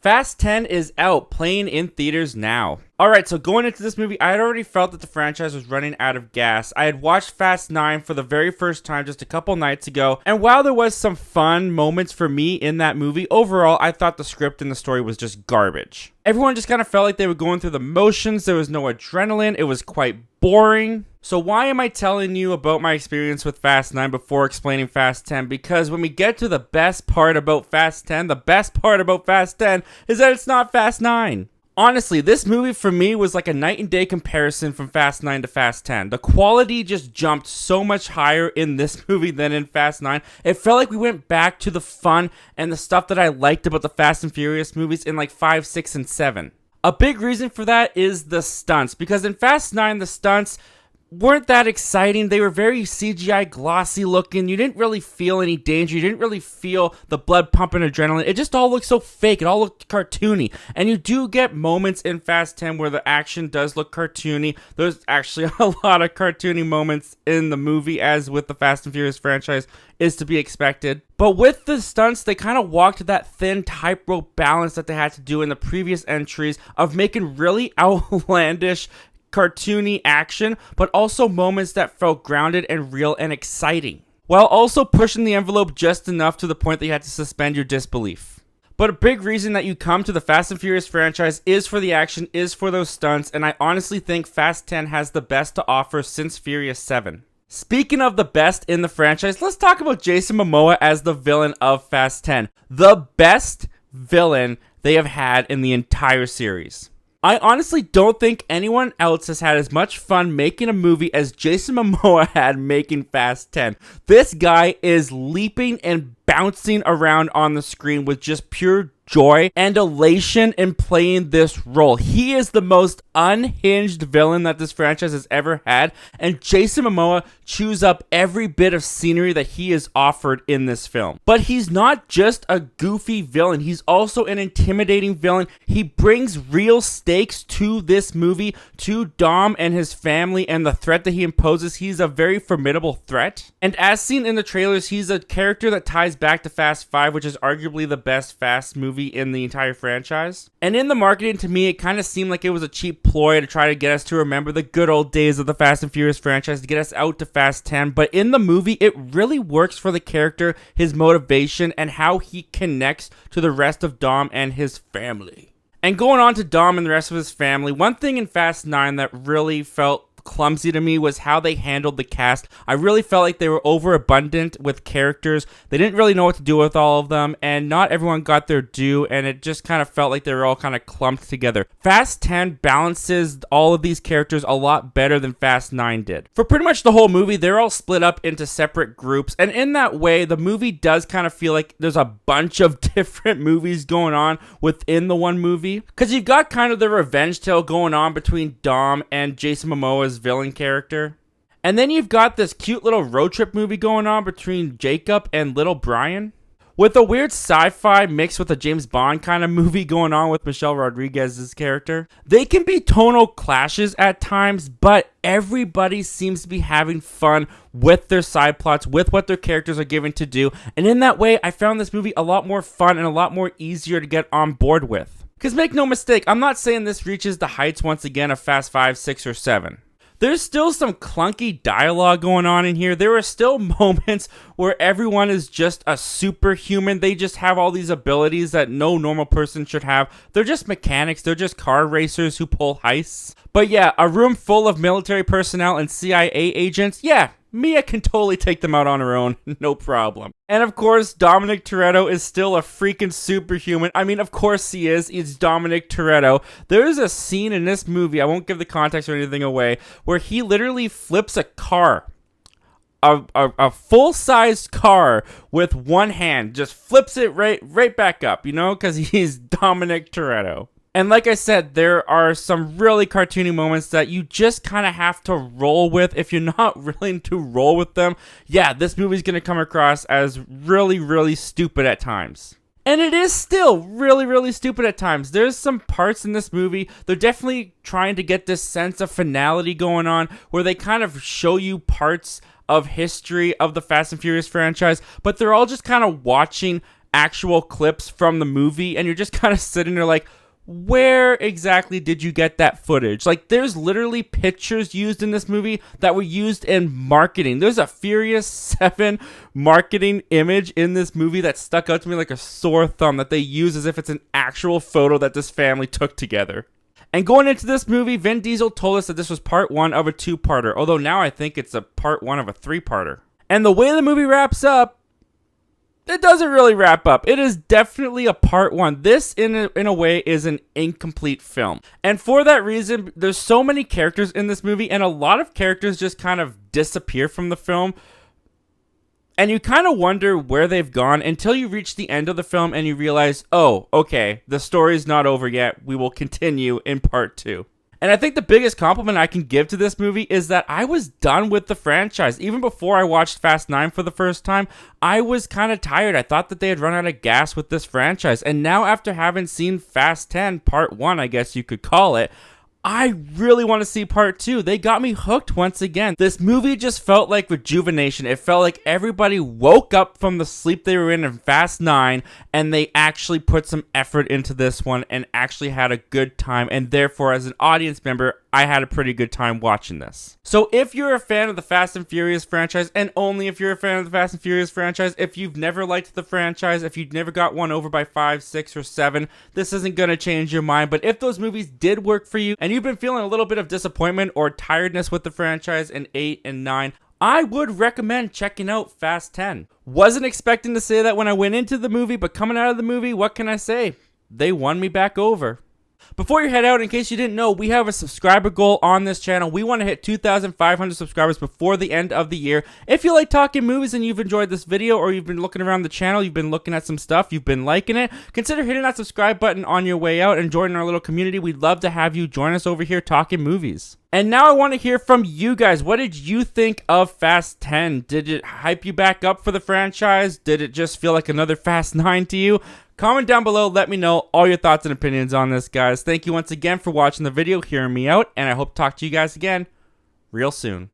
Fast 10 is out, playing in theaters now. Alright, so going into this movie, I had already felt that the franchise was running out of gas. I had watched Fast 9 for the very first time just a couple nights ago, and while there was some fun moments for me in that movie, overall, I thought the script and the story was just garbage. Everyone just kind of felt like they were going through the motions, there was no adrenaline, it was quite boring. So why am I telling you about my experience with Fast 9 before explaining Fast 10? Because when we get to the best part about Fast 10, the best part about Fast 10 is that it's not Fast 9. Honestly, this movie for me was like a night and day comparison from Fast 9 to Fast 10. The quality just jumped so much higher in this movie than in Fast 9. It felt like we went back to the fun and the stuff that I liked about the Fast and Furious movies in like 5, 6, and 7. A big reason for that is the stunts, because in Fast 9, the stunts weren't that exciting. They were very CGI glossy looking. You didn't really feel any danger. You didn't really feel the blood pumping adrenaline. It just all looked so fake. It all looked cartoony. And you do get moments in Fast 10 where the action does look cartoony. There's actually a lot of cartoony moments in the movie, as with the Fast and Furious franchise is to be expected. But with the stunts, they kind of walked that thin tightrope balance that they had to do in the previous entries of making really outlandish cartoony action, but also moments that felt grounded and real and exciting, while also pushing the envelope just enough to the point that you had to suspend your disbelief. But a big reason that you come to the Fast and Furious franchise is for the action, is for those stunts, and I honestly think Fast 10 has the best to offer since Furious 7. Speaking of the best in the franchise, let's talk about Jason Momoa as the villain of Fast 10. The best villain they have had in the entire series. I honestly don't think anyone else has had as much fun making a movie as Jason Momoa had making Fast 10. This guy is leaping and bouncing around on the screen with just pure joy and elation in playing this role. He is the most unhinged villain that this franchise has ever had, and Jason Momoa chews up every bit of scenery that he is offered in this film. But he's not just a goofy villain, he's also an intimidating villain. He brings real stakes to this movie, to Dom and his family, and the threat that he imposes. He's a very formidable threat, and as seen in the trailers, he's a character that ties back to Fast 5, which is arguably the best Fast movie in the entire franchise. And in the marketing, to me, it kind of seemed like it was a cheap ploy to try to get us to remember the good old days of the Fast and Furious franchise, to get us out to Fast 10. But in the movie, it really works for the character, his motivation, and how he connects to the rest of Dom and his family. And going on to Dom and the rest of his family, one thing in Fast 9 that really felt clumsy to me was how they handled the cast. I really felt like they were overabundant with characters. They didn't really know what to do with all of them, and not everyone got their due, and it just kind of felt like they were all kind of clumped together. Fast 10 balances all of these characters a lot better than Fast 9 did. For pretty much the whole movie, they're all split up into separate groups, and in that way, the movie does kind of feel like there's a bunch of different movies going on within the one movie, because you've got kind of the revenge tale going on between Dom and Jason Momoa's villain character. And then you've got this cute little road trip movie going on between Jacob and little Brian, with a weird sci-fi mixed with a James Bond kind of movie going on with Michelle Rodriguez's character. They can be tonal clashes at times, but everybody seems to be having fun with their side plots, with what their characters are given to do. And in that way, I found this movie a lot more fun and a lot more easier to get on board with. Because make no mistake, I'm not saying this reaches the heights once again of Fast 5, 6, or 7. There's still some clunky dialogue going on in here. There are still moments where everyone is just a superhuman. They just have all these abilities that no normal person should have. They're just mechanics. They're just car racers who pull heists. But yeah, a room full of military personnel and CIA agents, yeah, Mia can totally take them out on her own, no problem. And of course, Dominic Toretto is still a freaking superhuman. I mean, of course he is. He's Dominic Toretto. There is a scene in this movie, I won't give the context or anything away, where he literally flips a car. A full-sized car with one hand. Just flips it right back up, you know, because he's Dominic Toretto. And like I said, there are some really cartoony moments that you just kind of have to roll with. If you're not willing to roll with them, yeah, this movie's going to come across as really, really stupid at times. And it is still really, really stupid at times. There's some parts in this movie, they're definitely trying to get this sense of finality going on, where they kind of show you parts of history of the Fast and Furious franchise, but they're all just kind of watching actual clips from the movie, and you're just kind of sitting there like, where exactly did you get that footage? Like, there's literally pictures used in this movie that were used in marketing. There's a Furious 7 marketing image in this movie that stuck out to me like a sore thumb that they use as if it's an actual photo that this family took together. And going into this movie, Vin Diesel told us that this was part 1 of a 2-parter, although now I think it's a part 1 of a 3-parter. And the way the movie wraps up, it doesn't really wrap up. It is definitely a part 1. This, in a way, is an incomplete film. And for that reason, there's so many characters in this movie, and a lot of characters just kind of disappear from the film. And you kind of wonder where they've gone until you reach the end of the film and you realize, oh, okay, the story's not over yet. We will continue in part 2. And I think the biggest compliment I can give to this movie is that I was done with the franchise. Even before I watched Fast 9 for the first time, I was kind of tired. I thought that they had run out of gas with this franchise. And now after having seen Fast 10, part 1, I guess you could call it, I really want to see part 2. They got me hooked once again. This movie just felt like rejuvenation. It felt like everybody woke up from the sleep they were in Fast 9, and they actually put some effort into this one and actually had a good time. And therefore, as an audience member, I had a pretty good time watching this. So if you're a fan of the Fast and Furious franchise, and only if you're a fan of the Fast and Furious franchise, if you've never liked the franchise, if you've never got won over by 5, 6, or 7, this isn't going to change your mind. But if those movies did work for you, and you've been feeling a little bit of disappointment or tiredness with the franchise in 8 and 9, I would recommend checking out Fast 10. Wasn't expecting to say that when I went into the movie, but coming out of the movie, what can I say? They won me back over. Before you head out, in case you didn't know, we have a subscriber goal on this channel. We want to hit 2,500 subscribers before the end of the year. If you like talking movies and you've enjoyed this video, or you've been looking around the channel, you've been looking at some stuff, you've been liking it, consider hitting that subscribe button on your way out and joining our little community. We'd love to have you join us over here talking movies. And now I want to hear from you guys. What did you think of Fast 10? Did it hype you back up for the franchise? Did it just feel like another Fast 9 to you? Comment down below, let me know all your thoughts and opinions on this, guys. Thank you once again for watching the video, hearing me out, and I hope to talk to you guys again real soon.